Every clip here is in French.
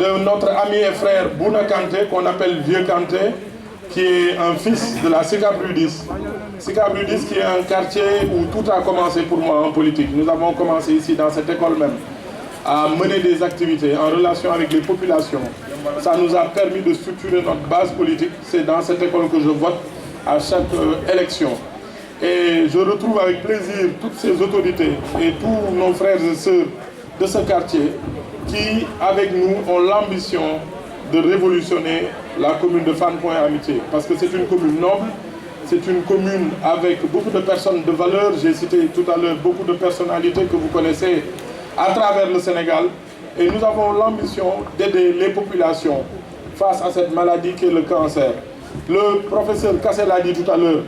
de notre ami et frère Bouna Kanté, qu'on appelle Vieux Kanté, qui est un fils de la Sicap Rue 10. Sicap Rue 10 qui est un quartier où tout a commencé pour moi en politique. Nous avons commencé ici dans cette école même à mener des activités en relation avec les populations. Ça nous a permis de structurer notre base politique. C'est dans cette école que je vote à chaque élection. Et je retrouve avec plaisir toutes ces autorités et tous nos frères et sœurs de ce quartier qui, avec nous, ont l'ambition de révolutionner la commune de Fann Point Amitié. Parce que c'est une commune noble, c'est une commune avec beaucoup de personnes de valeur. J'ai cité tout à l'heure beaucoup de personnalités que vous connaissez à travers le Sénégal. Et nous avons l'ambition d'aider les populations face à cette maladie qui est le cancer. Le professeur Kassel l'a dit tout à l'heure.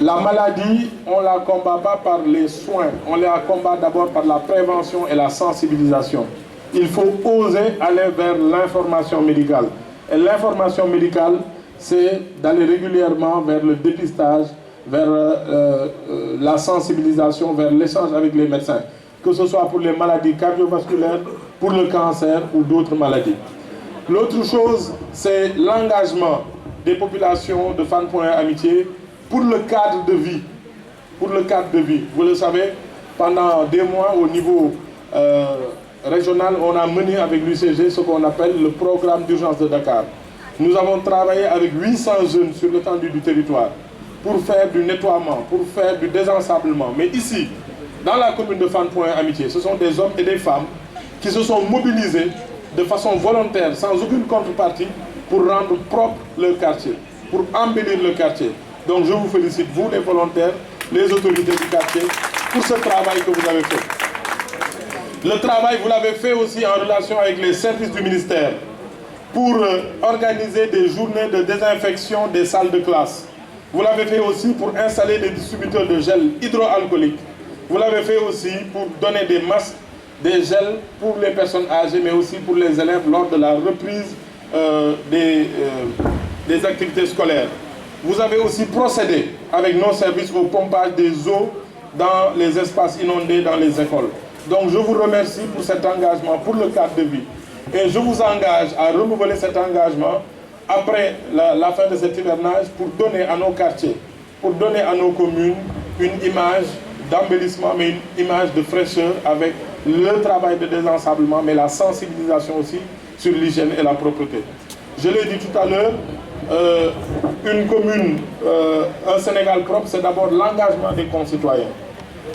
La maladie, on ne la combat pas par les soins, on la combat d'abord par la prévention et la sensibilisation. Il faut oser aller vers l'information médicale. Et l'information médicale, c'est d'aller régulièrement vers le dépistage, vers la sensibilisation, vers l'échange avec les médecins, que ce soit pour les maladies cardiovasculaires, pour le cancer ou d'autres maladies. L'autre chose, c'est l'engagement des populations de Fann Point Amitié pour le cadre de vie. Pour le cadre de vie. Vous le savez, pendant des mois au niveau régional, on a mené avec l'UCG ce qu'on appelle le programme d'urgence de Dakar. Nous avons travaillé avec 800 jeunes sur l'étendue du territoire pour faire du nettoiement, pour faire du désensablement. Mais ici, dans la commune de Fann Point Amitié, ce sont des hommes et des femmes qui se sont mobilisés de façon volontaire, sans aucune contrepartie, pour rendre propre leur quartier, pour embellir le quartier. Donc je vous félicite, vous les volontaires, les autorités du quartier, pour ce travail que vous avez fait. Le travail, vous l'avez fait aussi en relation avec les services du ministère, pour organiser des journées de désinfection des salles de classe. Vous l'avez fait aussi pour installer des distributeurs de gel hydroalcoolique. Vous l'avez fait aussi pour donner des masques, des gels pour les personnes âgées, mais aussi pour les élèves lors de la reprise des activités scolaires. Vous avez aussi procédé avec nos services au pompage des eaux dans les espaces inondés dans les écoles. Donc je vous remercie pour cet engagement, pour le cadre de vie. Et je vous engage à renouveler cet engagement après la fin de cet hivernage pour donner à nos quartiers, pour donner à nos communes une image d'embellissement, mais une image de fraîcheur avec le travail de désensablement, mais la sensibilisation aussi sur l'hygiène et la propreté. Je l'ai dit tout à l'heure, une commune, un Sénégal propre, c'est d'abord l'engagement des concitoyens.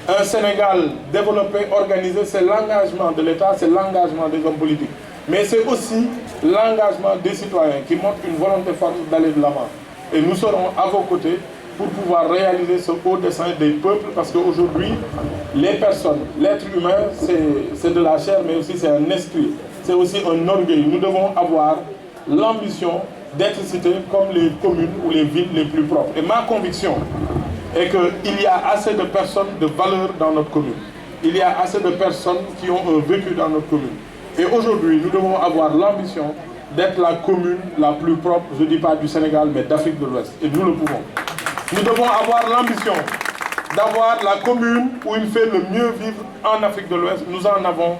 Un Sénégal développé, organisé, c'est l'engagement de l'État, c'est l'engagement des hommes politiques. Mais c'est aussi l'engagement des citoyens qui montrent une volonté forte d'aller de l'avant. Et nous serons à vos côtés pour pouvoir réaliser ce haut dessein des peuples, parce qu'aujourd'hui, les personnes, l'être humain, c'est de la chair, mais aussi c'est un esprit, c'est aussi un orgueil. Nous devons avoir l'ambition d'être cités comme les communes ou les villes les plus propres. Et ma conviction est qu'il y a assez de personnes de valeur dans notre commune. Il y a assez de personnes qui ont un vécu dans notre commune. Et aujourd'hui, nous devons avoir l'ambition d'être la commune la plus propre, je ne dis pas du Sénégal, mais d'Afrique de l'Ouest. Et nous le pouvons. Nous devons avoir l'ambition d'avoir la commune où il fait le mieux vivre en Afrique de l'Ouest. Nous en avons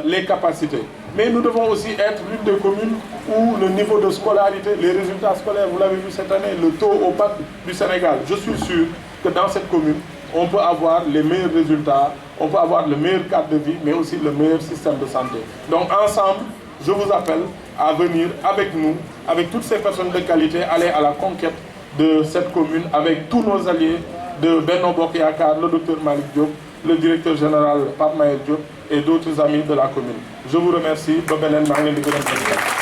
les capacités. Mais nous devons aussi être l'une des communes où le niveau de scolarité, les résultats scolaires, vous l'avez vu cette année, le taux au bac du Sénégal. Je suis sûr que dans cette commune, on peut avoir les meilleurs résultats, on peut avoir le meilleur cadre de vie, mais aussi le meilleur système de santé. Donc ensemble, je vous appelle à venir avec nous, avec toutes ces personnes de qualité, aller à la conquête de cette commune, avec tous nos alliés de Benno Bokk Yakaar, le docteur Malick Diop, le directeur général Pape Mayel Diop et d'autres amis de la commune. Je vous remercie. Ba beneen maa ngi leen di gërëm.